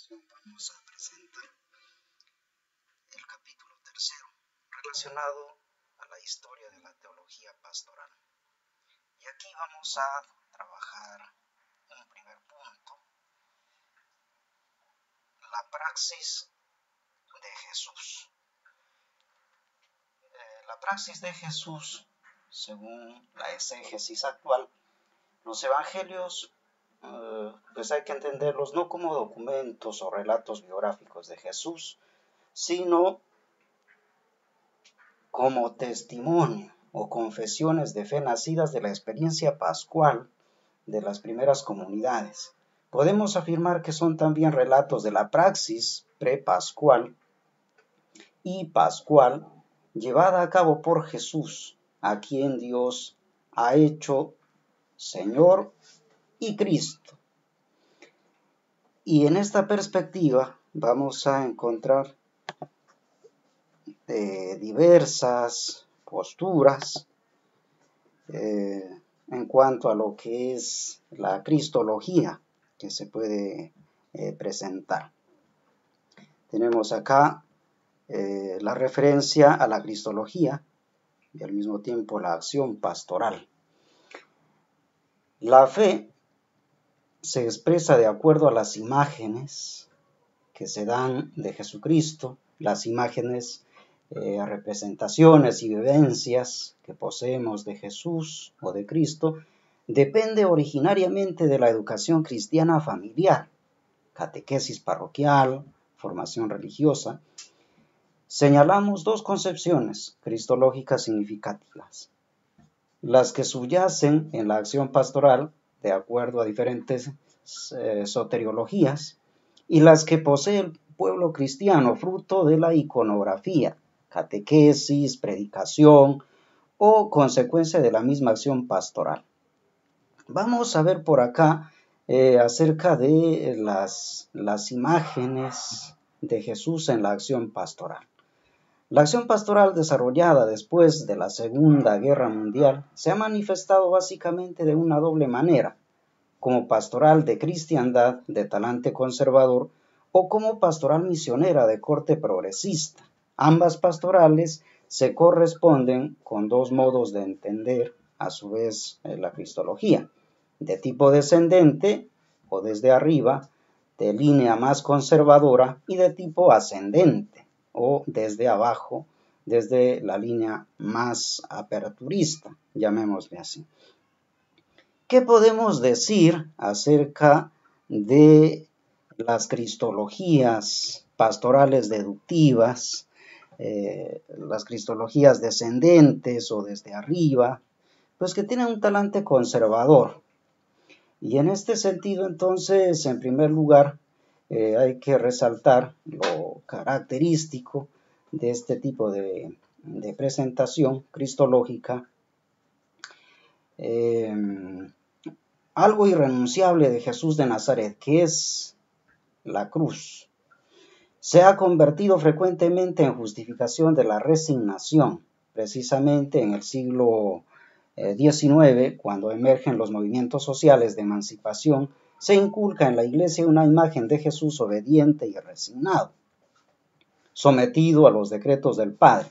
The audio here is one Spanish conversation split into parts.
continuación vamos a presentar el capítulo 3 relacionado a la historia de la teología pastoral. Y aquí vamos a trabajar un primer punto, la praxis de Jesús. La praxis de Jesús, según la exégesis actual, los evangelios pues hay que entenderlos no como documentos o relatos biográficos de Jesús, sino como testimonio o confesiones de fe nacidas de la experiencia pascual de las primeras comunidades. Podemos afirmar que son también relatos de la praxis prepascual y pascual llevada a cabo por Jesús, a quien Dios ha hecho Señor y Cristo. Y en esta perspectiva vamos a encontrar diversas posturas en cuanto a lo que es la cristología que se puede presentar. Tenemos acá la referencia a la cristología y al mismo tiempo la acción pastoral. La fe se expresa de acuerdo a las imágenes que se dan de Jesucristo, las imágenes, representaciones y vivencias que poseemos de Jesús o de Cristo, depende originariamente de la educación cristiana familiar, catequesis parroquial, formación religiosa. Señalamos dos concepciones cristológicas significativas: las que subyacen en la acción pastoral de acuerdo a diferentes soteriologías, y las que posee el pueblo cristiano fruto de la iconografía, catequesis, predicación o consecuencia de la misma acción pastoral. Vamos a ver por acá acerca de las imágenes de Jesús en la acción pastoral. La acción pastoral desarrollada después de la Segunda Guerra Mundial se ha manifestado básicamente de una doble manera: como pastoral de cristiandad de talante conservador o como pastoral misionera de corte progresista. Ambas pastorales se corresponden con dos modos de entender a su vez la cristología: de tipo descendente o desde arriba, de línea más conservadora, y de tipo ascendente o desde abajo, desde la línea más aperturista, llamémosle así. ¿Qué podemos decir acerca de las cristologías pastorales deductivas, las cristologías descendentes o desde arriba? Pues que tienen un talante conservador. Y en este sentido, entonces, en primer lugar, hay que resaltar lo característico de este tipo de presentación cristológica. Algo irrenunciable de Jesús de Nazaret, que es la cruz, se ha convertido frecuentemente en justificación de la resignación. Precisamente en el siglo XIX, cuando emergen los movimientos sociales de emancipación, se inculca en la Iglesia una imagen de Jesús obediente y resignado, sometido a los decretos del Padre.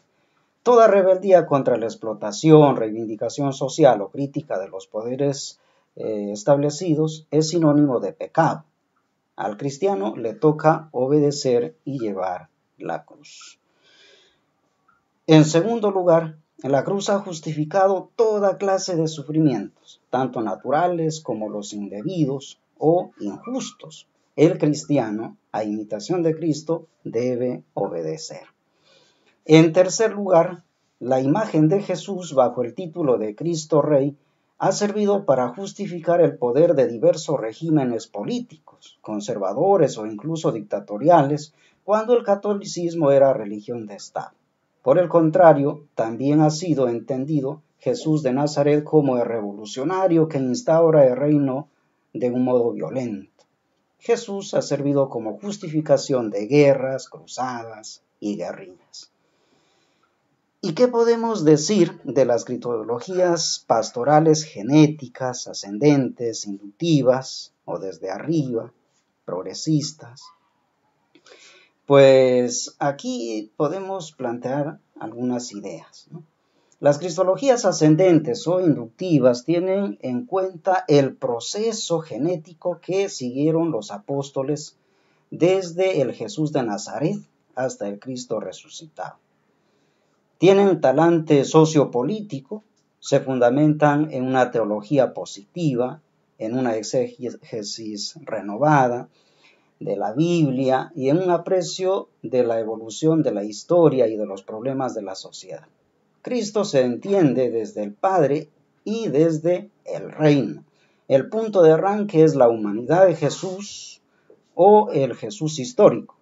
Toda rebeldía contra la explotación, reivindicación social o crítica de los poderes establecidos es sinónimo de pecado. Al cristiano le toca obedecer y llevar la cruz. En segundo lugar, la cruz ha justificado toda clase de sufrimientos, tanto naturales como los indebidos o injustos. El cristiano, a imitación de Cristo, debe obedecer. En tercer lugar, la imagen de Jesús bajo el título de Cristo Rey ha servido para justificar el poder de diversos regímenes políticos, conservadores o incluso dictatoriales, cuando el catolicismo era religión de Estado. Por el contrario, también ha sido entendido Jesús de Nazaret como el revolucionario que instaura el reino de un modo violento. Jesús ha servido como justificación de guerras, cruzadas y guerrillas. ¿Y qué podemos decir de las cristologías pastorales genéticas, ascendentes, inductivas o desde arriba, progresistas? Pues aquí podemos plantear algunas ideas, ¿no? Las cristologías ascendentes o inductivas tienen en cuenta el proceso genético que siguieron los apóstoles desde el Jesús de Nazaret hasta el Cristo resucitado. Tienen talante sociopolítico, se fundamentan en una teología positiva, en una exégesis renovada de la Biblia y en un aprecio de la evolución de la historia y de los problemas de la sociedad. Cristo se entiende desde el Padre y desde el reino. El punto de arranque es la humanidad de Jesús o el Jesús histórico.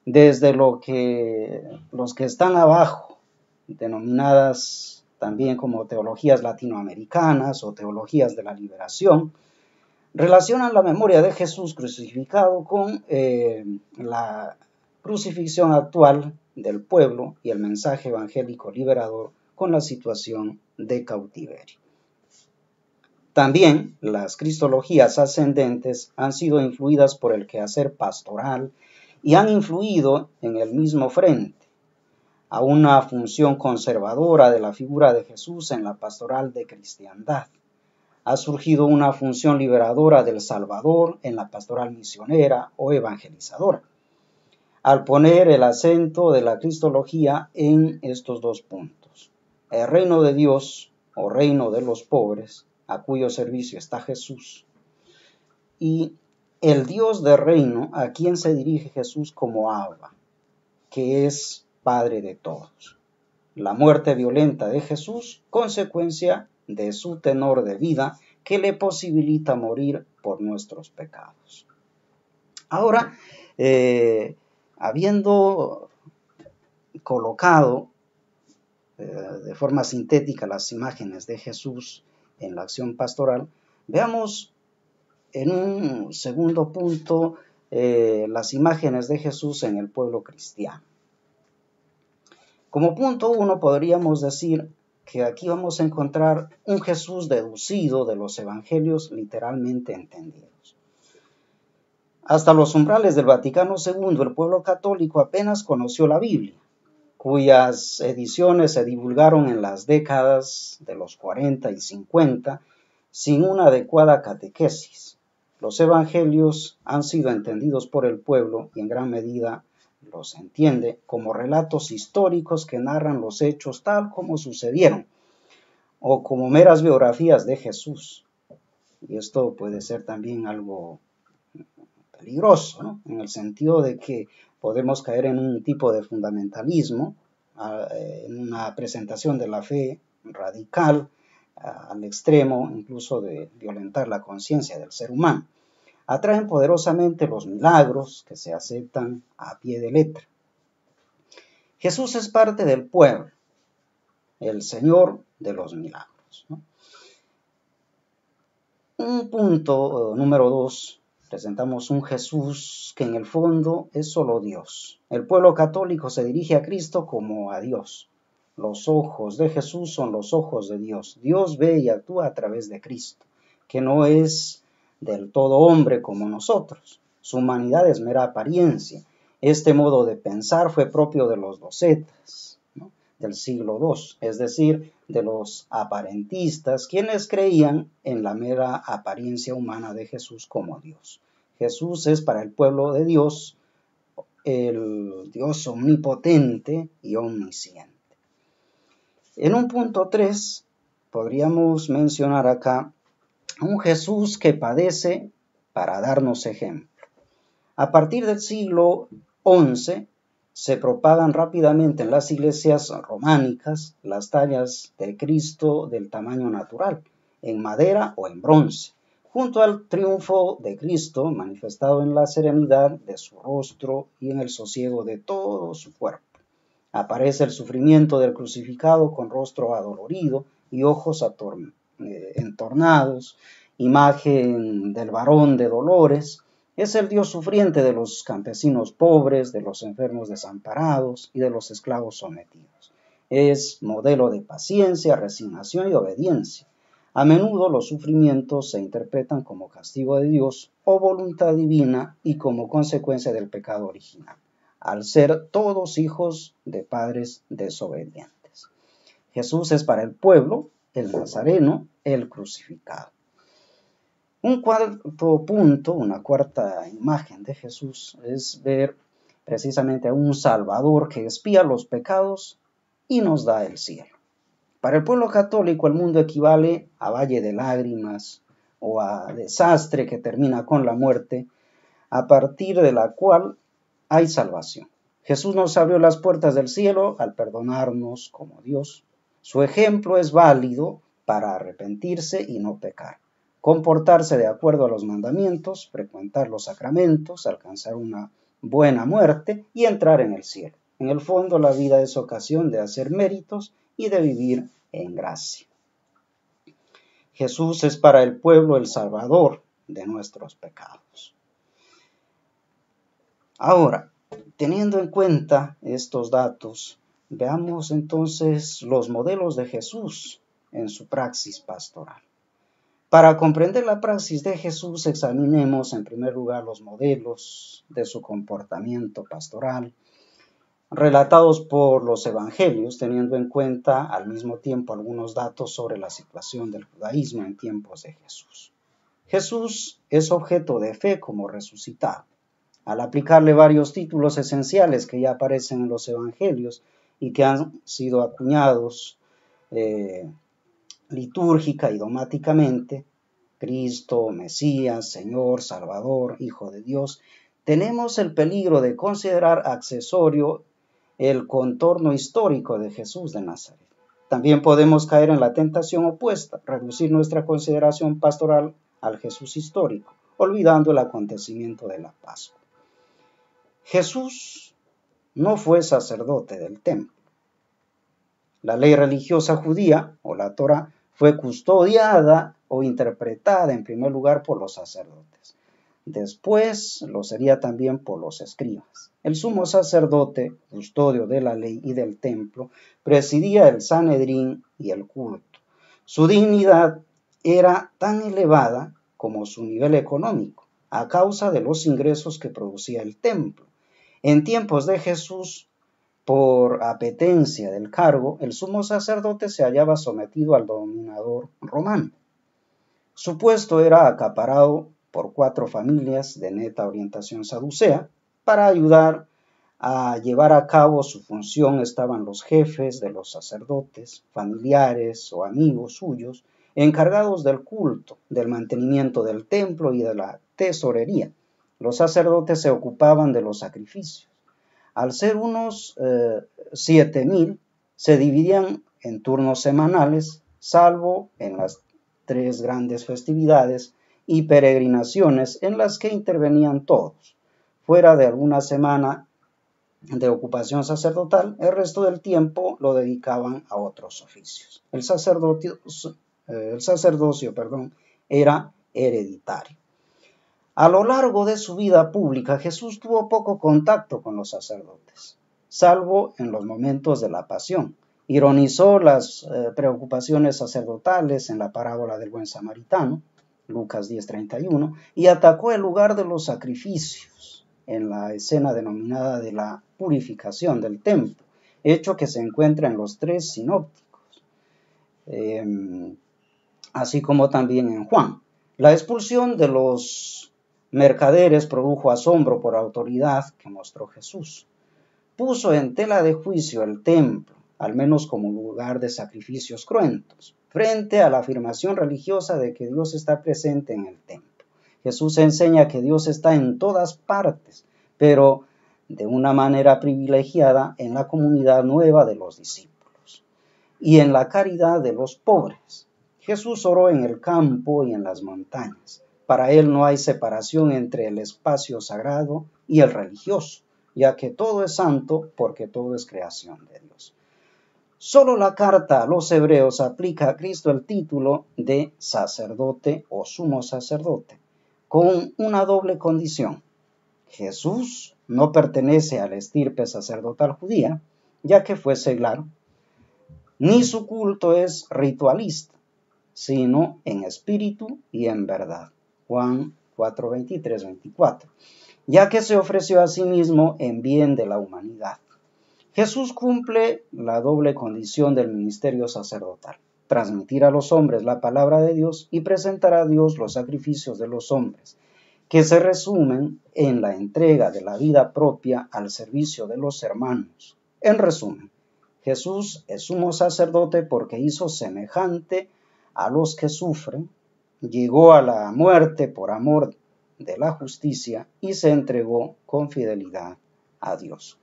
Desde los que están abajo, denominadas también como teologías latinoamericanas o teologías de la liberación, relacionan la memoria de Jesús crucificado con la crucifixión actual del pueblo y el mensaje evangélico liberador con la situación de cautiverio. También las cristologías ascendentes han sido influidas por el quehacer pastoral y han influido en el mismo frente a una función conservadora de la figura de Jesús en la pastoral de cristiandad. Ha surgido una función liberadora del Salvador en la pastoral misionera o evangelizadora, al poner el acento de la cristología en estos dos puntos. El reino de Dios o reino de los pobres, a cuyo servicio está Jesús, y el Dios del reino a quien se dirige Jesús como Abba, que es Padre de todos. La muerte violenta de Jesús, consecuencia de su tenor de vida que le posibilita morir por nuestros pecados. Ahora, habiendo colocado de forma sintética las imágenes de Jesús en la acción pastoral, veamos en un segundo punto las imágenes de Jesús en el pueblo cristiano. Como punto 1 podríamos decir que aquí vamos a encontrar un Jesús deducido de los evangelios literalmente entendidos. Hasta los umbrales del Vaticano II, el pueblo católico apenas conoció la Biblia, cuyas ediciones se divulgaron en las décadas de los 40 y 50 sin una adecuada catequesis. Los evangelios han sido entendidos por el pueblo y en gran medida los entiende como relatos históricos que narran los hechos tal como sucedieron o como meras biografías de Jesús. Y esto puede ser también algo peligroso, ¿no? En el sentido de que podemos caer en un tipo de fundamentalismo, en una presentación de la fe radical al extremo incluso de violentar la conciencia del ser humano. Atraen poderosamente los milagros que se aceptan a pie de letra. Jesús es parte del pueblo, el Señor de los milagros, ¿no? Un punto número 2, presentamos un Jesús que en el fondo es solo Dios. El pueblo católico se dirige a Cristo como a Dios. Los ojos de Jesús son los ojos de Dios. Dios ve y actúa a través de Cristo, que no es del todo hombre como nosotros. Su humanidad es mera apariencia. Este modo de pensar fue propio de los docetas, ¿no?, del siglo II, es decir, de los aparentistas, quienes creían en la mera apariencia humana de Jesús como Dios. Jesús es para el pueblo de Dios el Dios omnipotente y omnisciente. En un punto 3 podríamos mencionar acá un Jesús que padece para darnos ejemplo. A partir del siglo XI se propagan rápidamente en las iglesias románicas las tallas de Cristo del tamaño natural, en madera o en bronce, junto al triunfo de Cristo manifestado en la serenidad de su rostro y en el sosiego de todo su cuerpo. Aparece el sufrimiento del crucificado con rostro adolorido y ojos entornados, imagen del varón de dolores. Es el Dios sufriente de los campesinos pobres, de los enfermos desamparados y de los esclavos sometidos. Es modelo de paciencia, resignación y obediencia. A menudo los sufrimientos se interpretan como castigo de Dios o voluntad divina y como consecuencia del pecado original. al ser todos hijos de padres desobedientes. Jesús es para el pueblo, el nazareno, el crucificado. Un cuarto punto, una cuarta imagen de Jesús es ver precisamente a un Salvador que expía los pecados y nos da el cielo. Para el pueblo católico el mundo equivale a valle de lágrimas o a desastre que termina con la muerte, a partir de la cual hay salvación. Jesús nos abrió las puertas del cielo al perdonarnos como Dios. Su ejemplo es válido para arrepentirse y no pecar, comportarse de acuerdo a los mandamientos, frecuentar los sacramentos, alcanzar una buena muerte y entrar en el cielo. En el fondo, la vida es ocasión de hacer méritos y de vivir en gracia. Jesús es para el pueblo el Salvador de nuestros pecados. Ahora, teniendo en cuenta estos datos, veamos entonces los modelos de Jesús en su praxis pastoral. Para comprender la praxis de Jesús, examinemos en primer lugar los modelos de su comportamiento pastoral, relatados por los evangelios, teniendo en cuenta al mismo tiempo algunos datos sobre la situación del judaísmo en tiempos de Jesús. Jesús es objeto de fe como resucitado. Al aplicarle varios títulos esenciales que ya aparecen en los evangelios y que han sido acuñados litúrgica y dogmáticamente, Cristo, Mesías, Señor, Salvador, Hijo de Dios, tenemos el peligro de considerar accesorio el contorno histórico de Jesús de Nazaret. También podemos caer en la tentación opuesta, reducir nuestra consideración pastoral al Jesús histórico, olvidando el acontecimiento de la Pascua. Jesús no fue sacerdote del templo. La ley religiosa judía, o la Torá, fue custodiada o interpretada en primer lugar por los sacerdotes. Después lo sería también por los escribas. El sumo sacerdote, custodio de la ley y del templo, presidía el Sanedrín y el culto. Su dignidad era tan elevada como su nivel económico, a causa de los ingresos que producía el templo. En tiempos de Jesús, por apetencia del cargo, el sumo sacerdote se hallaba sometido al dominador romano. Su puesto era acaparado por 4 familias de neta orientación saducea. Para ayudar a llevar a cabo su función estaban los jefes de los sacerdotes, familiares o amigos suyos, encargados del culto, del mantenimiento del templo y de la tesorería. Los sacerdotes se ocupaban de los sacrificios. Al ser unos 7,000, se dividían en turnos semanales, salvo en las 3 grandes festividades y peregrinaciones en las que intervenían todos. Fuera de alguna semana de ocupación sacerdotal, el resto del tiempo lo dedicaban a otros oficios. El sacerdocio, era hereditario. A lo largo de su vida pública, Jesús tuvo poco contacto con los sacerdotes, salvo en los momentos de la pasión. Ironizó las preocupaciones sacerdotales en la parábola del buen samaritano, Lucas 10:31, y atacó el lugar de los sacrificios en la escena denominada de la purificación del templo, hecho que se encuentra en los 3 sinópticos, así como también en Juan. La expulsión de los mercaderes produjo asombro por la autoridad que mostró Jesús. Puso en tela de juicio el templo, al menos como lugar de sacrificios cruentos, frente a la afirmación religiosa de que Dios está presente en el templo. Jesús enseña que Dios está en todas partes, pero de una manera privilegiada en la comunidad nueva de los discípulos y en la caridad de los pobres. Jesús oró en el campo y en las montañas. Para él no hay separación entre el espacio sagrado y el religioso, ya que todo es santo porque todo es creación de Dios. Solo la carta a los hebreos aplica a Cristo el título de sacerdote o sumo sacerdote, con una doble condición. Jesús no pertenece a la estirpe sacerdotal judía, ya que fue seglar, ni su culto es ritualista, sino en espíritu y en verdad. Juan 4:23, 24, ya que se ofreció a sí mismo en bien de la humanidad. Jesús cumple la doble condición del ministerio sacerdotal: transmitir a los hombres la palabra de Dios y presentar a Dios los sacrificios de los hombres, que se resumen en la entrega de la vida propia al servicio de los hermanos. En resumen, Jesús es sumo sacerdote porque hizo semejante a los que sufren, llegó a la muerte por amor de la justicia y se entregó con fidelidad a Dios.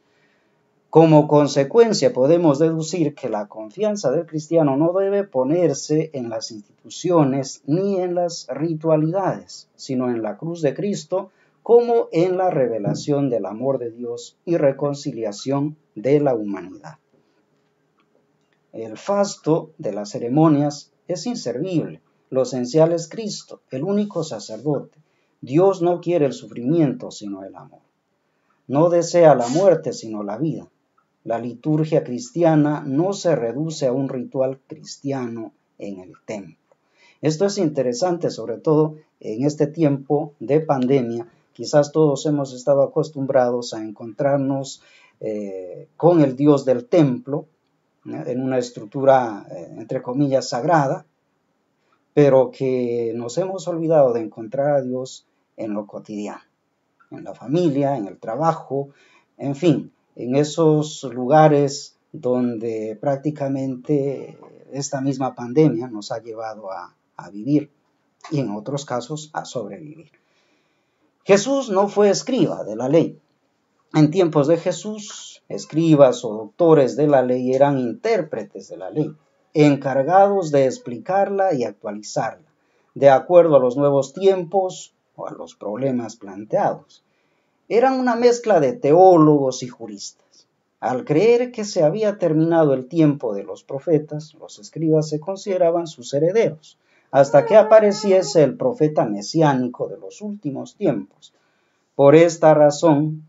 Como consecuencia, podemos deducir que la confianza del cristiano no debe ponerse en las instituciones ni en las ritualidades, sino en la cruz de Cristo, como en la revelación del amor de Dios y reconciliación de la humanidad. El fasto de las ceremonias es inservible. Lo esencial es Cristo, el único sacerdote. Dios no quiere el sufrimiento, sino el amor. No desea la muerte, sino la vida. La liturgia cristiana no se reduce a un ritual cristiano en el templo. Esto es interesante, sobre todo en este tiempo de pandemia. Quizás todos hemos estado acostumbrados a encontrarnos con el Dios del templo, en una estructura, entre comillas, sagrada, pero que nos hemos olvidado de encontrar a Dios en lo cotidiano, en la familia, en el trabajo, en fin, en esos lugares donde prácticamente esta misma pandemia nos ha llevado a vivir y en otros casos a sobrevivir. Jesús no fue escriba de la ley. En tiempos de Jesús, escribas o doctores de la ley eran intérpretes de la ley, encargados de explicarla y actualizarla, de acuerdo a los nuevos tiempos o a los problemas planteados. Eran una mezcla de teólogos y juristas. Al creer que se había terminado el tiempo de los profetas, los escribas se consideraban sus herederos, hasta que apareciese el profeta mesiánico de los últimos tiempos. Por esta razón,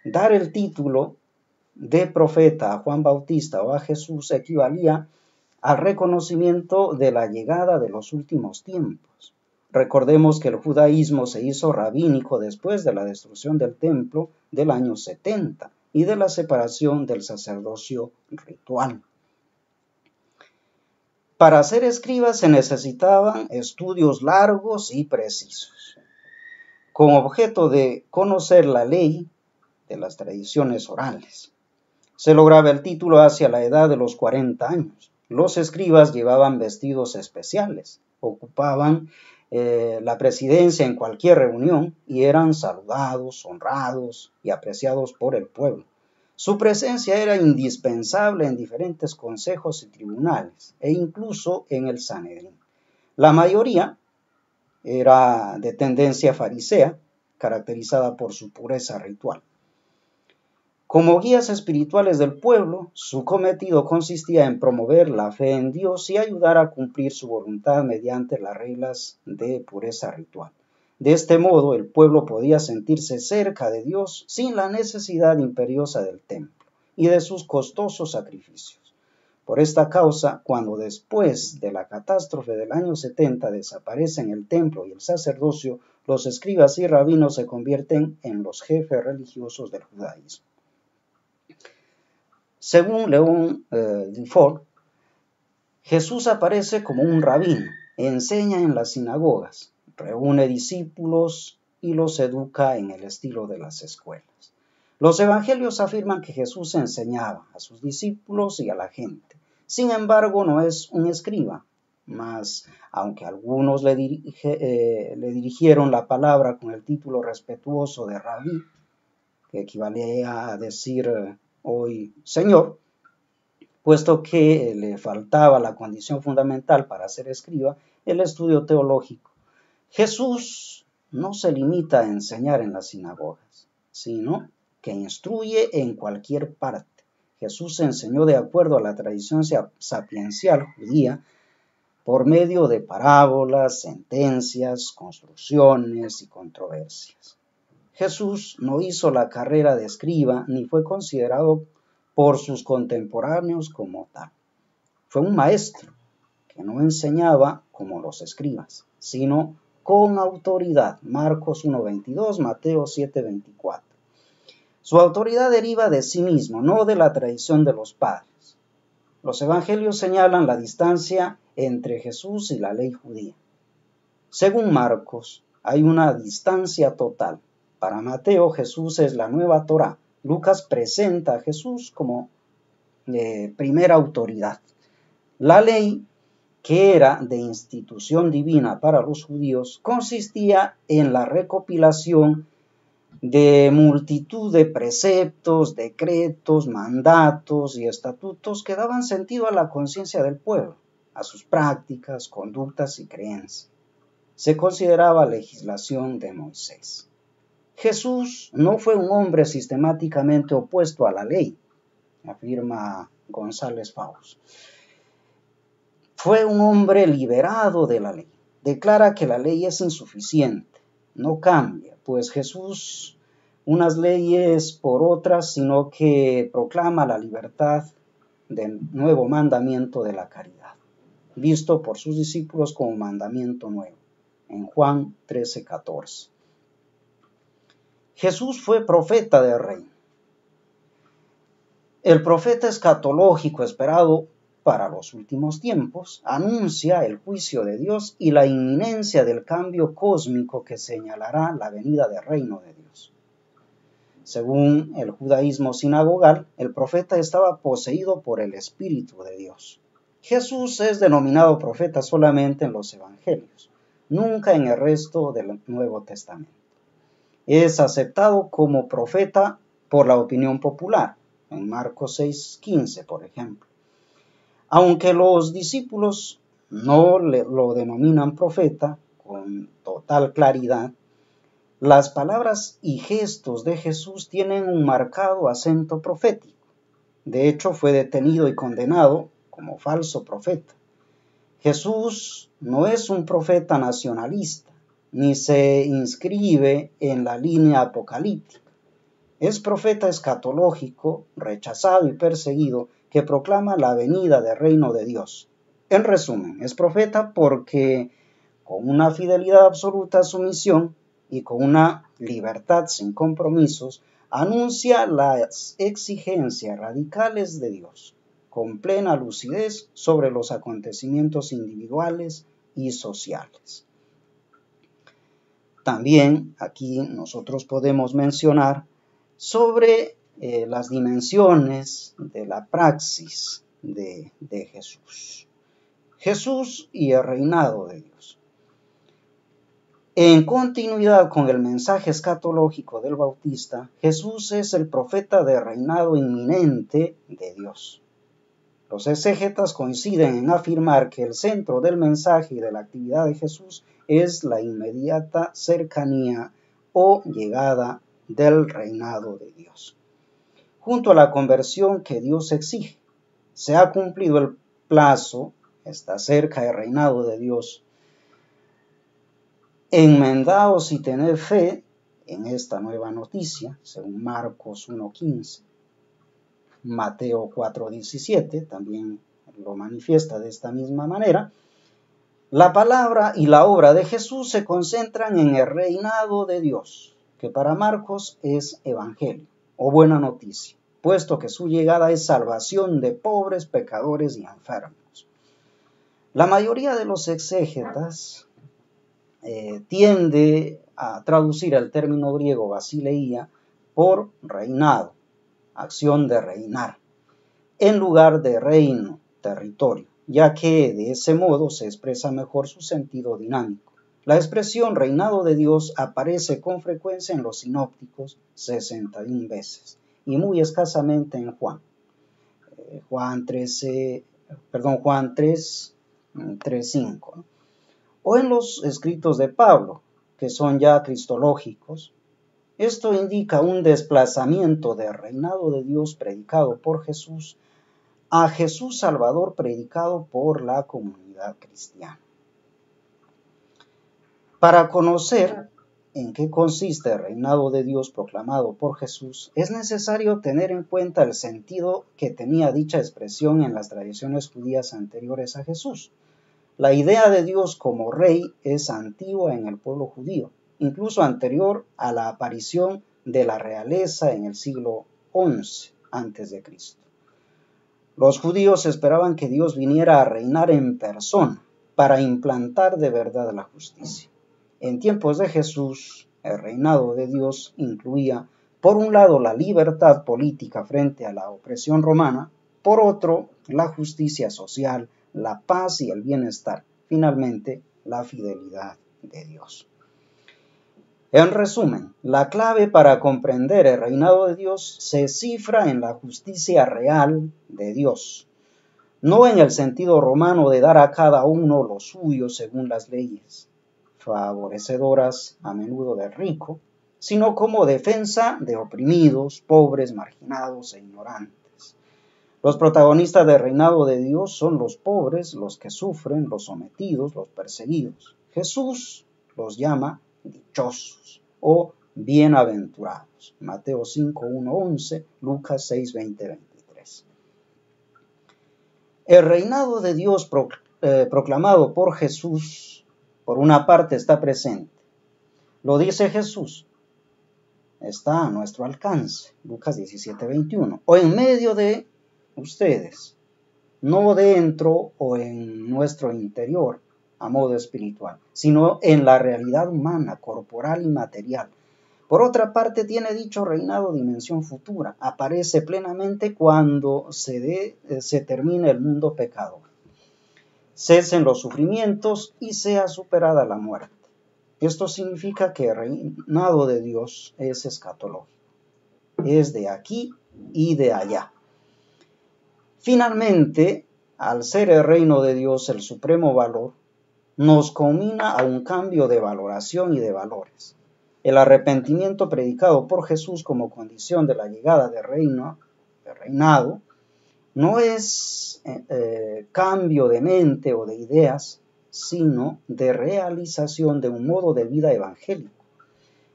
dar el título de profeta a Juan Bautista o a Jesús equivalía al reconocimiento de la llegada de los últimos tiempos. Recordemos que el judaísmo se hizo rabínico después de la destrucción del templo del año 70 y de la separación del sacerdocio ritual. Para ser escribas se necesitaban estudios largos y precisos, con objeto de conocer la ley de las tradiciones orales. Se lograba el título hacia la edad de los 40 años. Los escribas llevaban vestidos especiales, ocupaban la presidencia en cualquier reunión y eran saludados, honrados y apreciados por el pueblo. Su presencia era indispensable en diferentes consejos y tribunales e incluso en el Sanedrín. La mayoría era de tendencia farisea, caracterizada por su pureza ritual. Como guías espirituales del pueblo, su cometido consistía en promover la fe en Dios y ayudar a cumplir su voluntad mediante las reglas de pureza ritual. De este modo, el pueblo podía sentirse cerca de Dios sin la necesidad imperiosa del templo y de sus costosos sacrificios. Por esta causa, cuando después de la catástrofe del año 70 desaparecen el templo y el sacerdocio, los escribas y rabinos se convierten en los jefes religiosos del judaísmo. Según León Dufour, Jesús aparece como un rabino, enseña en las sinagogas, reúne discípulos y los educa en el estilo de las escuelas. Los evangelios afirman que Jesús enseñaba a sus discípulos y a la gente. Sin embargo, no es un escriba, mas aunque algunos le dirigieron la palabra con el título respetuoso de rabí, que equivalía a decir hoy Señor, puesto que le faltaba la condición fundamental para ser escriba, el estudio teológico. Jesús no se limita a enseñar en las sinagogas, sino que instruye en cualquier parte. Jesús enseñó de acuerdo a la tradición sapiencial judía por medio de parábolas, sentencias, construcciones y controversias. Jesús no hizo la carrera de escriba ni fue considerado por sus contemporáneos como tal. Fue un maestro que no enseñaba como los escribas, sino con autoridad. Marcos 1:22, Mateo 7:24. Su autoridad deriva de sí mismo, no de la tradición de los padres. Los evangelios señalan la distancia entre Jesús y la ley judía. Según Marcos, hay una distancia total. Para Mateo, Jesús es la nueva Torá. Lucas presenta a Jesús como primera autoridad. La ley, que era de institución divina para los judíos, consistía en la recopilación de multitud de preceptos, decretos, mandatos y estatutos que daban sentido a la conciencia del pueblo, a sus prácticas, conductas y creencias. Se consideraba legislación de Moisés. Jesús no fue un hombre sistemáticamente opuesto a la ley, afirma González Faust. Fue un hombre liberado de la ley. Declara que la ley es insuficiente, no cambia, pues Jesús unas leyes por otras, sino que proclama la libertad del nuevo mandamiento de la caridad, visto por sus discípulos como mandamiento nuevo, en Juan 13:14. Jesús fue profeta del reino. El profeta escatológico esperado para los últimos tiempos anuncia el juicio de Dios y la inminencia del cambio cósmico que señalará la venida del reino de Dios. Según el judaísmo sinagogal, el profeta estaba poseído por el Espíritu de Dios. Jesús es denominado profeta solamente en los evangelios, nunca en el resto del Nuevo Testamento. Es aceptado como profeta por la opinión popular, en Marcos 6:15, por ejemplo. Aunque los discípulos no lo denominan profeta con total claridad, las palabras y gestos de Jesús tienen un marcado acento profético. De hecho, fue detenido y condenado como falso profeta. Jesús no es un profeta nacionalista, ni se inscribe en la línea apocalíptica. Es profeta escatológico, rechazado y perseguido, que proclama la venida del reino de Dios. En resumen, es profeta porque con una fidelidad absoluta a su misión y con una libertad sin compromisos, anuncia las exigencias radicales de Dios, con plena lucidez sobre los acontecimientos individuales y sociales. También aquí nosotros podemos mencionar sobre las dimensiones de la praxis de Jesús. Jesús y el reinado de Dios. En continuidad con el mensaje escatológico del Bautista, Jesús es el profeta del reinado inminente de Dios. Los exégetas coinciden en afirmar que el centro del mensaje y de la actividad de Jesús es la inmediata cercanía o llegada del reinado de Dios. Junto a la conversión que Dios exige, se ha cumplido el plazo, está cerca el reinado de Dios. Enmendaos y tened fe en esta nueva noticia, según Marcos 1:15. Mateo 4:17 también lo manifiesta de esta misma manera. La palabra y la obra de Jesús se concentran en el reinado de Dios, que para Marcos es evangelio o buena noticia, puesto que su llegada es salvación de pobres, pecadores y enfermos. La mayoría de los exégetas tiende a traducir el término griego basileia por reinado, acción de reinar, en lugar de reino, territorio, ya que de ese modo se expresa mejor su sentido dinámico. La expresión reinado de Dios aparece con frecuencia en los sinópticos 61 veces y muy escasamente en Juan. Juan 3:5. O en los escritos de Pablo, que son ya cristológicos. Esto indica un desplazamiento del reinado de Dios predicado por Jesús a Jesús Salvador predicado por la comunidad cristiana. Para conocer en qué consiste el reinado de Dios proclamado por Jesús, es necesario tener en cuenta el sentido que tenía dicha expresión en las tradiciones judías anteriores a Jesús. La idea de Dios como rey es antigua en el pueblo judío, incluso anterior a la aparición de la realeza en el siglo XI a.C. Los judíos esperaban que Dios viniera a reinar en persona para implantar de verdad la justicia. En tiempos de Jesús, el reinado de Dios incluía, por un lado, la libertad política frente a la opresión romana, por otro, la justicia social, la paz y el bienestar, finalmente, la fidelidad de Dios. En resumen, la clave para comprender el reinado de Dios se cifra en la justicia real de Dios, no en el sentido romano de dar a cada uno lo suyo según las leyes, favorecedoras a menudo del rico, sino como defensa de oprimidos, pobres, marginados e ignorantes. Los protagonistas del reinado de Dios son los pobres, los que sufren, los sometidos, los perseguidos. Jesús los llama dichosos o bienaventurados. Mateo 5, 1, 11, Lucas 6, 20, 23. El reinado de Dios proclamado por Jesús, por una parte, está presente. Lo dice Jesús. Está a nuestro alcance. Lucas 17, 21. O en medio de ustedes, no dentro o en nuestro interior a modo espiritual, sino en la realidad humana, corporal y material. Por otra parte, tiene dicho reinado dimensión futura, aparece plenamente cuando se termine el mundo pecador, cesen los sufrimientos y sea superada la muerte. Esto significa que el reinado de Dios es escatológico, es de aquí y de allá. Finalmente, al ser el reino de Dios el supremo valor, nos conmina a un cambio de valoración y de valores. El arrepentimiento predicado por Jesús como condición de la llegada del reinado, no es cambio de mente o de ideas, sino de realización de un modo de vida evangélico.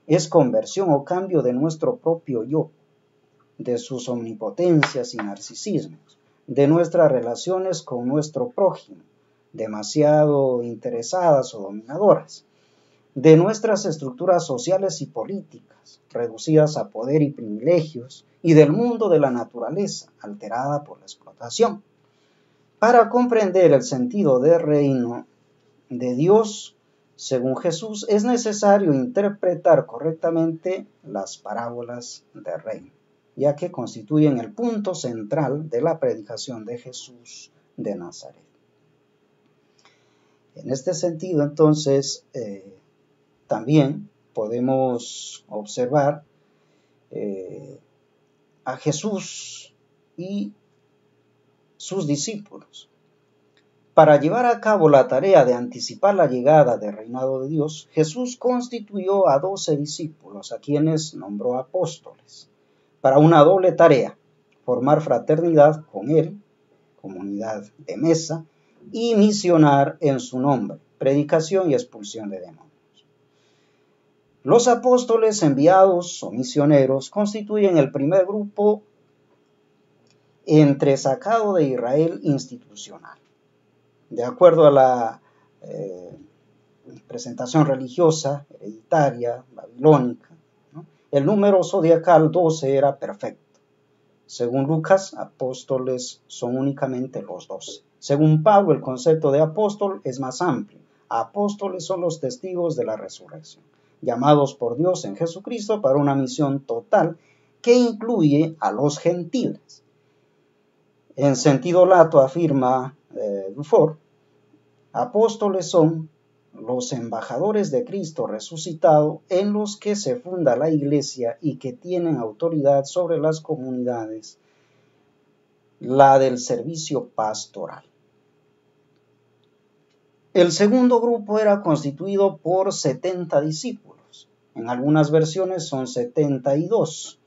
Es conversión o cambio de nuestro propio yo, de sus omnipotencias y narcisismos, de nuestras relaciones con nuestro prójimo, demasiado interesadas o dominadoras, de nuestras estructuras sociales y políticas, reducidas a poder y privilegios, y del mundo de la naturaleza, alterada por la explotación. Para comprender el sentido del reino de Dios, según Jesús, es necesario interpretar correctamente las parábolas del reino, ya que constituyen el punto central de la predicación de Jesús de Nazaret. En este sentido, entonces, también podemos observar a Jesús y sus discípulos. Para llevar a cabo la tarea de anticipar la llegada del reinado de Dios, Jesús constituyó a 12 discípulos, a quienes nombró apóstoles, para una doble tarea: formar fraternidad con él, comunidad de mesa, y misionar en su nombre, predicación y expulsión de demonios. Los apóstoles enviados o misioneros constituyen el primer grupo entresacado de Israel institucional. De acuerdo a la presentación religiosa, hereditaria, babilónica, ¿no?, el número zodiacal 12 era perfecto. Según Lucas, apóstoles son únicamente los 12. Según Pablo, el concepto de apóstol es más amplio. Apóstoles son los testigos de la resurrección, llamados por Dios en Jesucristo para una misión total que incluye a los gentiles. En sentido lato, afirma Dufour, apóstoles son los embajadores de Cristo resucitado en los que se funda la iglesia y que tienen autoridad sobre las comunidades, la del servicio pastoral. El segundo grupo era constituido por 70 discípulos. En algunas versiones son 72.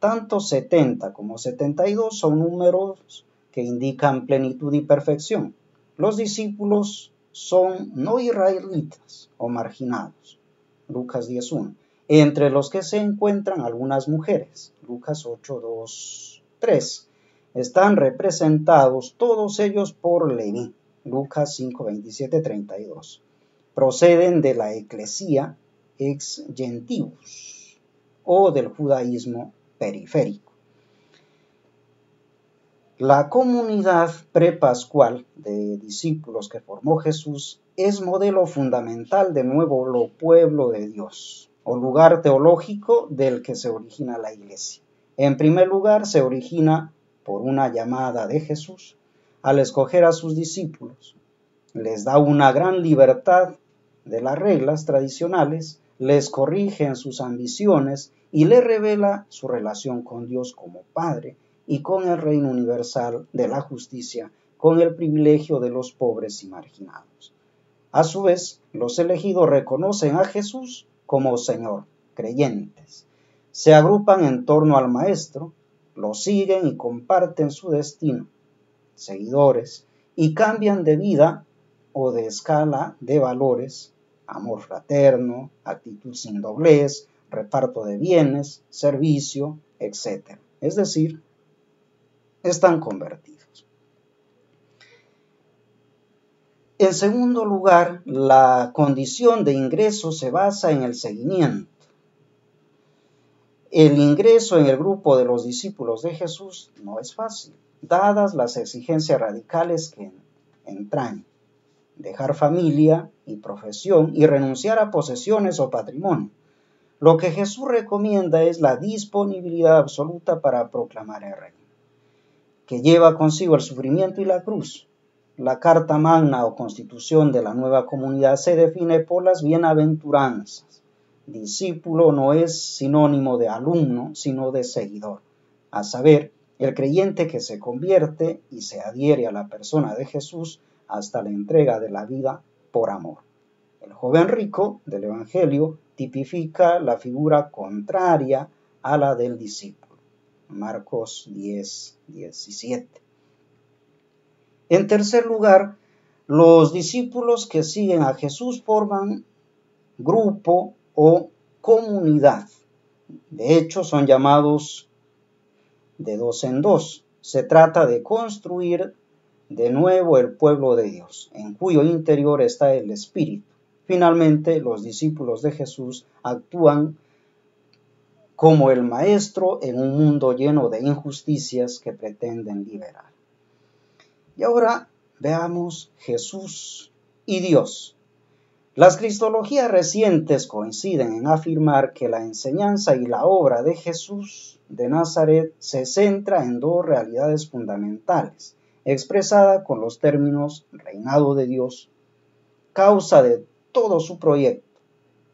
Tanto 70 como 72 son números que indican plenitud y perfección. Los discípulos son no israelitas o marginados, Lucas 10:1, entre los que se encuentran algunas mujeres, Lucas 8:2, 3. Están representados todos ellos por Leví, Lucas 5, 27, 32. Proceden de la eclesía ex gentibus o del judaísmo periférico. La comunidad prepascual de discípulos que formó Jesús es modelo fundamental del nuevo pueblo de Dios, o lugar teológico del que se origina la iglesia. En primer lugar, se origina por una llamada de Jesús al escoger a sus discípulos. Les da una gran libertad de las reglas tradicionales, les corrige en sus ambiciones y les revela su relación con Dios como Padre y con el reino universal de la justicia, con el privilegio de los pobres y marginados. A su vez, los elegidos reconocen a Jesús como Señor, creyentes. Se agrupan en torno al Maestro, lo siguen y comparten su destino, seguidores, y cambian de vida o de escala de valores, amor fraterno, actitud sin doblez, reparto de bienes, servicio, etc. Es decir, están convertidos. En segundo lugar, la condición de ingreso se basa en el seguimiento. El ingreso en el grupo de los discípulos de Jesús no es fácil, dadas las exigencias radicales que entraña. Dejar familia y profesión y renunciar a posesiones o patrimonio. Lo que Jesús recomienda es la disponibilidad absoluta para proclamar el reino, que lleva consigo el sufrimiento y la cruz. La Carta Magna o Constitución de la nueva comunidad se define por las bienaventuranzas. Discípulo no es sinónimo de alumno, sino de seguidor. A saber, el creyente que se convierte y se adhiere a la persona de Jesús hasta la entrega de la vida por amor. El joven rico del Evangelio tipifica la figura contraria a la del discípulo. Marcos 10, 17. En tercer lugar, los discípulos que siguen a Jesús forman grupo o comunidad. De hecho, son llamados de dos en dos. Se trata de construir de nuevo el pueblo de Dios, en cuyo interior está el Espíritu. Finalmente, los discípulos de Jesús actúan como el Maestro en un mundo lleno de injusticias que pretenden liberar. Y ahora veamos Jesús y Dios. Las cristologías recientes coinciden en afirmar que la enseñanza y la obra de Jesús de Nazaret se centra en dos realidades fundamentales, expresada con los términos reinado de Dios, causa de todo su proyecto,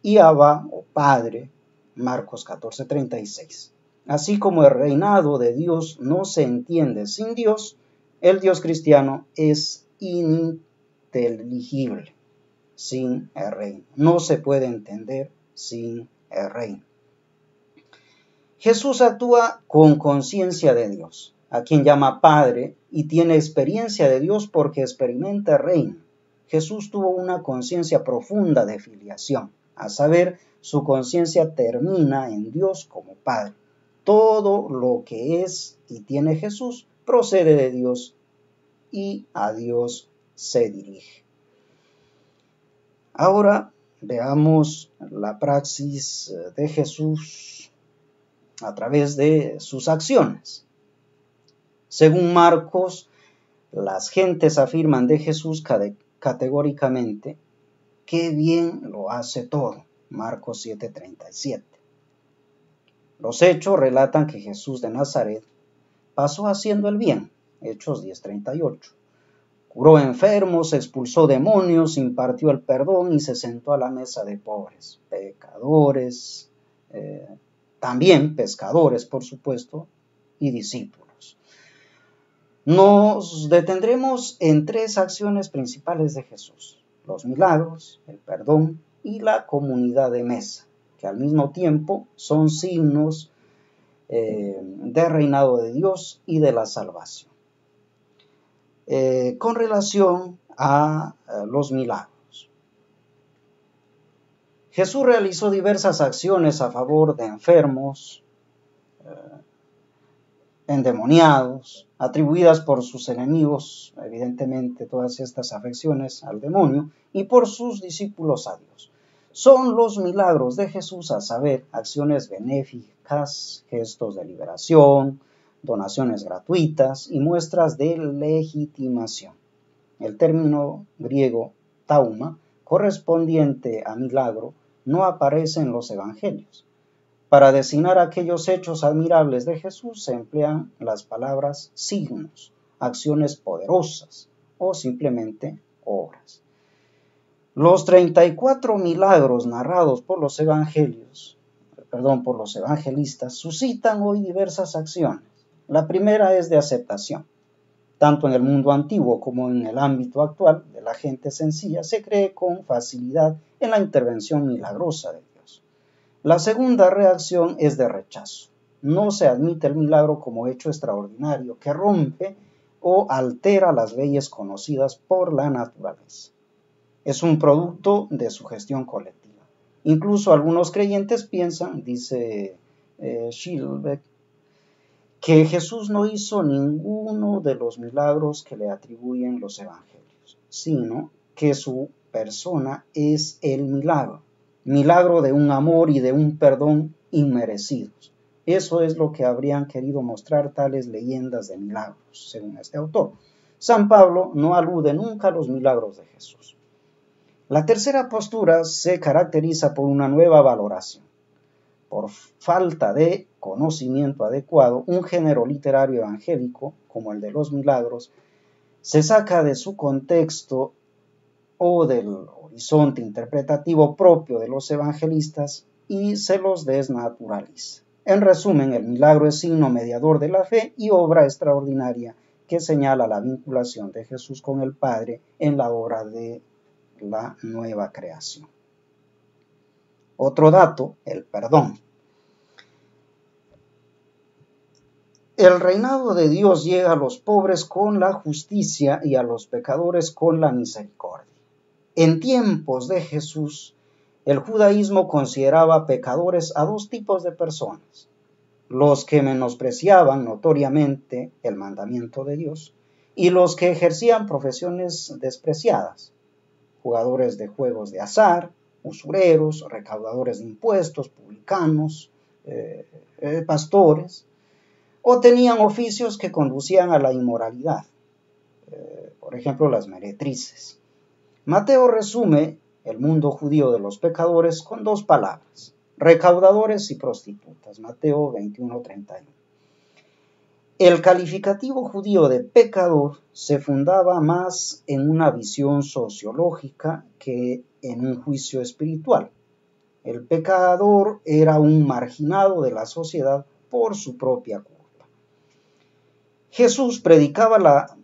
y Abba o Padre, Marcos 14:36. Así como el reinado de Dios no se entiende sin Dios, el Dios cristiano es ininteligible sin el reino. No se puede entender sin el reino. Jesús actúa con conciencia de Dios, a quien llama Padre, y tiene experiencia de Dios porque experimenta el reino. Jesús tuvo una conciencia profunda de filiación, a saber, su conciencia termina en Dios como Padre. Todo lo que es y tiene Jesús procede de Dios y a Dios se dirige. Ahora veamos la praxis de Jesús a través de sus acciones. Según Marcos, las gentes afirman de Jesús categóricamente: ¡qué bien lo hace todo! Marcos 7:37. Los hechos relatan que Jesús de Nazaret pasó haciendo el bien, Hechos 10:38. Curó enfermos, expulsó demonios, impartió el perdón y se sentó a la mesa de pobres, pecadores, también pescadores, por supuesto, y discípulos. Nos detendremos en tres acciones principales de Jesús: los milagros, el perdón y la comunidad de mesa, que al mismo tiempo son signos del reinado de Dios y de la salvación. Con relación a los milagros, Jesús realizó diversas acciones a favor de enfermos, endemoniados, atribuidas por sus enemigos, evidentemente todas estas afecciones al demonio, y por sus discípulos a Dios. Son los milagros de Jesús, a saber, acciones benéficas, gestos de liberación, donaciones gratuitas y muestras de legitimación. El término griego tauma, correspondiente a milagro, no aparece en los evangelios. Para designar aquellos hechos admirables de Jesús se emplean las palabras signos, acciones poderosas o simplemente obras. Los 34 milagros narrados por los evangelistas suscitan hoy diversas acciones. La primera es de aceptación. Tanto en el mundo antiguo como en el ámbito actual de la gente sencilla se cree con facilidad en la intervención milagrosa de Dios. La segunda reacción es de rechazo. No se admite el milagro como hecho extraordinario que rompe o altera las leyes conocidas por la naturaleza. Es un producto de sugestión colectiva. Incluso algunos creyentes piensan, dice Schillebeck, que Jesús no hizo ninguno de los milagros que le atribuyen los evangelios, sino que su persona es el milagro de un amor y de un perdón inmerecidos. Eso es lo que habrían querido mostrar tales leyendas de milagros, según este autor. San Pablo no alude nunca a los milagros de Jesús. La tercera postura se caracteriza por una nueva valoración. Por falta de conocimiento adecuado, un género literario evangélico, como el de los milagros, se saca de su contexto o del horizonte interpretativo propio de los evangelistas y se los desnaturaliza. En resumen, el milagro es signo mediador de la fe y obra extraordinaria que señala la vinculación de Jesús con el Padre en la obra de la nueva creación. Otro dato, el perdón. El reinado de Dios llega a los pobres con la justicia y a los pecadores con la misericordia. En tiempos de Jesús, el judaísmo consideraba pecadores a dos tipos de personas: los que menospreciaban notoriamente el mandamiento de Dios y los que ejercían profesiones despreciadas, jugadores de juegos de azar, usureros, recaudadores de impuestos, publicanos, pastores, o tenían oficios que conducían a la inmoralidad, por ejemplo las meretrices. Mateo resume el mundo judío de los pecadores con dos palabras: recaudadores y prostitutas. Mateo 21:31. El calificativo judío de pecador se fundaba más en una visión sociológica que en un juicio espiritual. El pecador era un marginado de la sociedad por su propia culpa. Jesús predicaba la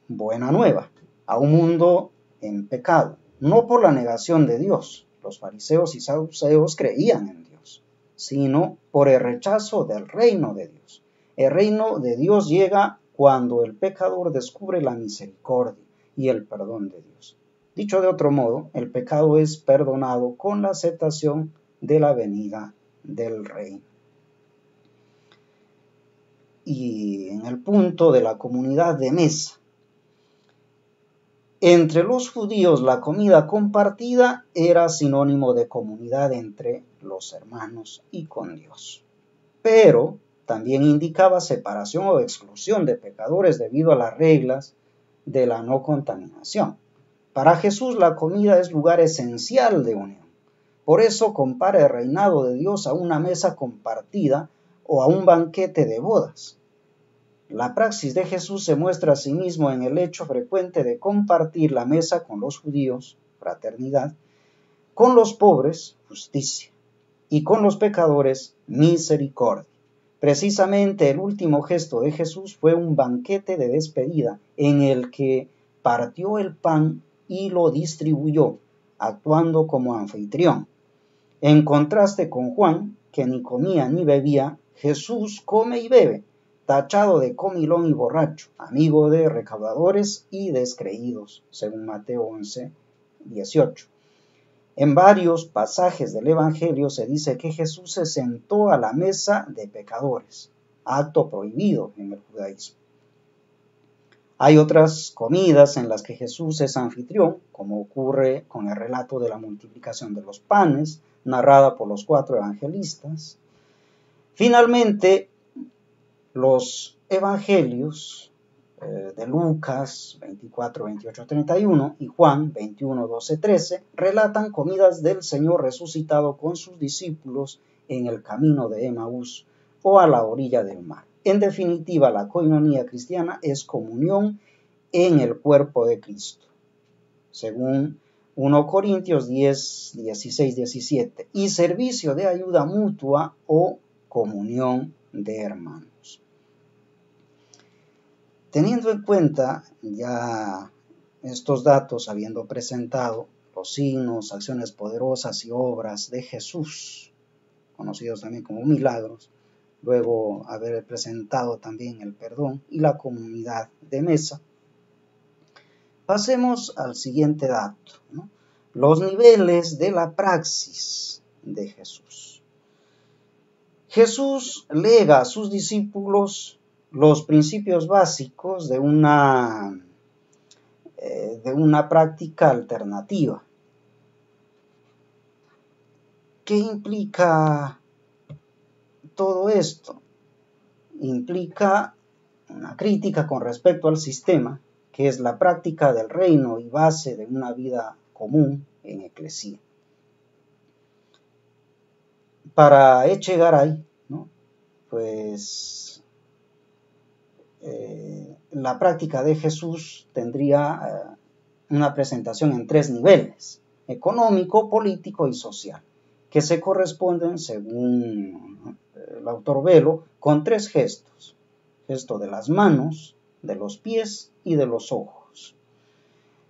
buena nueva a un mundo en pecado, no por la negación de Dios. Los fariseos y saduceos creían en Dios, sino por el rechazo del reino de Dios. El reino de Dios llega cuando el pecador descubre la misericordia y el perdón de Dios. Dicho de otro modo, el pecado es perdonado con la aceptación de la venida del reino. Y en el punto de la comunidad de mesa. Entre los judíos, la comida compartida era sinónimo de comunidad entre los hermanos y con Dios. Pero también indicaba separación o exclusión de pecadores debido a las reglas de la no contaminación. Para Jesús, la comida es lugar esencial de unión. Por eso compara el reinado de Dios a una mesa compartida o a un banquete de bodas. La praxis de Jesús se muestra a sí mismo en el hecho frecuente de compartir la mesa con los judíos, fraternidad, con los pobres, justicia, y con los pecadores, misericordia. Precisamente el último gesto de Jesús fue un banquete de despedida en el que partió el pan y lo distribuyó, actuando como anfitrión. En contraste con Juan, que ni comía ni bebía, Jesús come y bebe, tachado de comilón y borracho, amigo de recaudadores y descreídos, según Mateo 11:18. En varios pasajes del Evangelio se dice que Jesús se sentó a la mesa de pecadores. acto prohibido en el judaísmo. Hay otras comidas en las que Jesús es anfitrión, como ocurre con el relato de la multiplicación de los panes, narrada por los 4 evangelistas. Finalmente, los evangelios de Lucas 24, 28, 31 y Juan 21, 12, 13 relatan comidas del Señor resucitado con sus discípulos en el camino de Emaús o a la orilla del mar. En definitiva, la coinonía cristiana es comunión en el cuerpo de Cristo, según 1 Corintios 10, 16, 17, y servicio de ayuda mutua o comunión de hermanos. Teniendo en cuenta ya estos datos, habiendo presentado los signos, acciones poderosas y obras de Jesús, conocidos también como milagros, luego haber presentado también el perdón y la comunidad de mesa, pasemos al siguiente dato, ¿no? Los niveles de la praxis de Jesús. Jesús lega a sus discípulos los principios básicos de una práctica alternativa. ¿Qué implica todo esto? Implica una crítica con respecto al sistema, que es la práctica del reino y base de una vida común en eclesía. Para Echegaray, ¿no? Pues la práctica de Jesús tendría una presentación en 3 niveles: económico, político y social, que se corresponden, según el autor Velo, con 3 gestos: gesto de las manos, de los pies y de los ojos.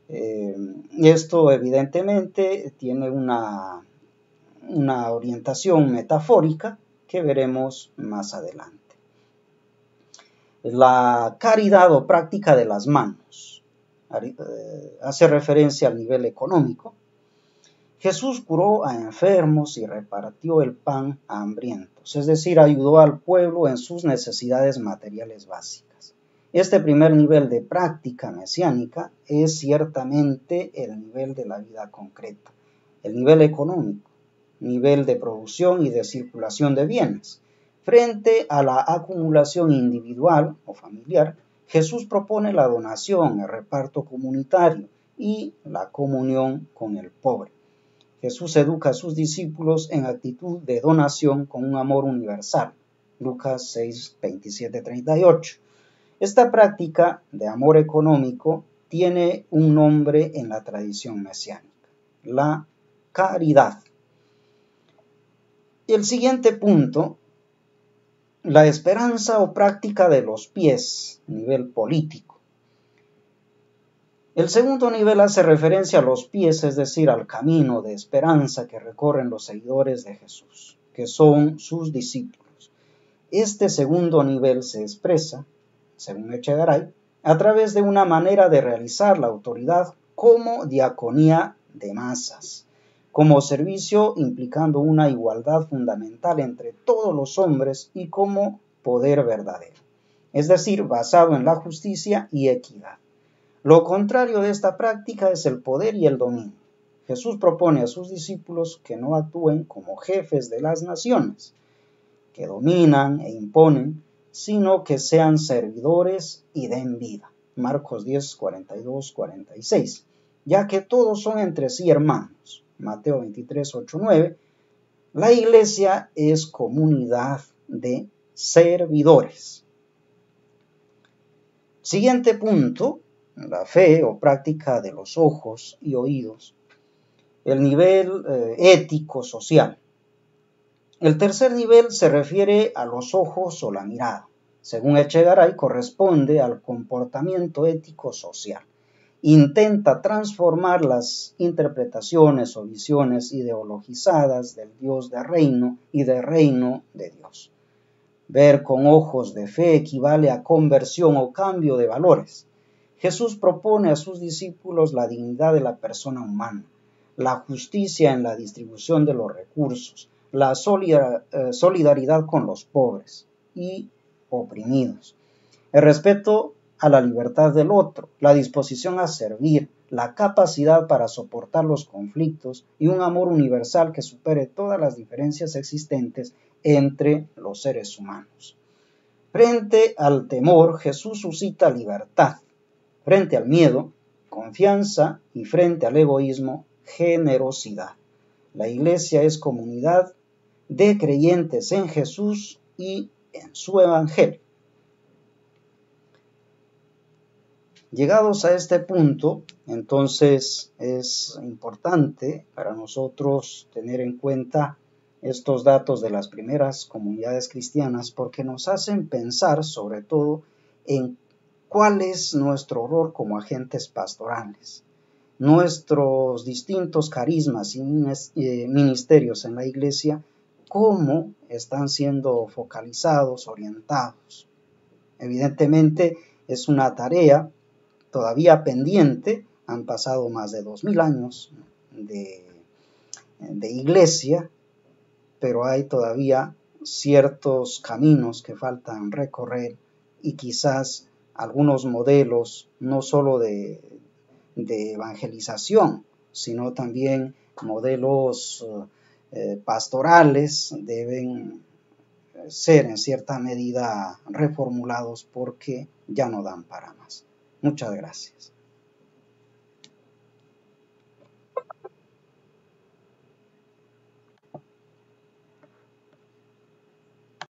Esto evidentemente tiene una orientación metafórica que veremos más adelante. La caridad o práctica de las manos hace referencia al nivel económico. Jesús curó a enfermos y repartió el pan a hambrientos, es decir, ayudó al pueblo en sus necesidades materiales básicas. Este primer nivel de práctica mesiánica es ciertamente el nivel de la vida concreta, el nivel económico, nivel de producción y de circulación de bienes. Frente a la acumulación individual o familiar, Jesús propone la donación, el reparto comunitario y la comunión con el pobre. Jesús educa a sus discípulos en actitud de donación con un amor universal. Lucas 6, 27, 38. Esta práctica de amor económico tiene un nombre en la tradición mesiánica: la caridad. El siguiente punto, la esperanza o práctica de los pies, nivel político. El segundo nivel hace referencia a los pies, es decir, al camino de esperanza que recorren los seguidores de Jesús, que son sus discípulos. Este segundo nivel se expresa, según Echegaray, a través de una manera de realizar la autoridad como diaconía de masas, como servicio implicando una igualdad fundamental entre todos los hombres y como poder verdadero, es decir, basado en la justicia y equidad. Lo contrario de esta práctica es el poder y el dominio. Jesús propone a sus discípulos que no actúen como jefes de las naciones, que dominan e imponen, sino que sean servidores y den vida. Marcos 10, 42, 46. Ya que todos son entre sí hermanos. Mateo 23, 8, 9. La iglesia es comunidad de servidores. Siguiente punto, la fe o práctica de los ojos y oídos. El nivel ético-social. El tercer nivel se refiere a los ojos o la mirada. Según Echegaray, corresponde al comportamiento ético-social. Intenta transformar las interpretaciones o visiones ideologizadas del Dios de reino y del reino de Dios. Ver con ojos de fe equivale a conversión o cambio de valores. Jesús propone a sus discípulos la dignidad de la persona humana, la justicia en la distribución de los recursos, la solidaridad con los pobres y oprimidos. El respeto a la libertad del otro, la disposición a servir, la capacidad para soportar los conflictos y un amor universal que supere todas las diferencias existentes entre los seres humanos. Frente al temor, Jesús suscita libertad. Frente al miedo, confianza, y frente al egoísmo, generosidad. La Iglesia es comunidad de creyentes en Jesús y en su Evangelio. Llegados a este punto, entonces es importante para nosotros tener en cuenta estos datos de las primeras comunidades cristianas porque nos hacen pensar sobre todo en cuál es nuestro rol como agentes pastorales. Nuestros distintos carismas y ministerios en la Iglesia, cómo están siendo focalizados, orientados. Evidentemente es una tarea todavía pendiente, han pasado más de 2000 años de Iglesia, pero hay todavía ciertos caminos que faltan recorrer y quizás algunos modelos no solo de evangelización, sino también modelos pastorales deben ser en cierta medida reformulados porque ya no dan para más. Muchas gracias.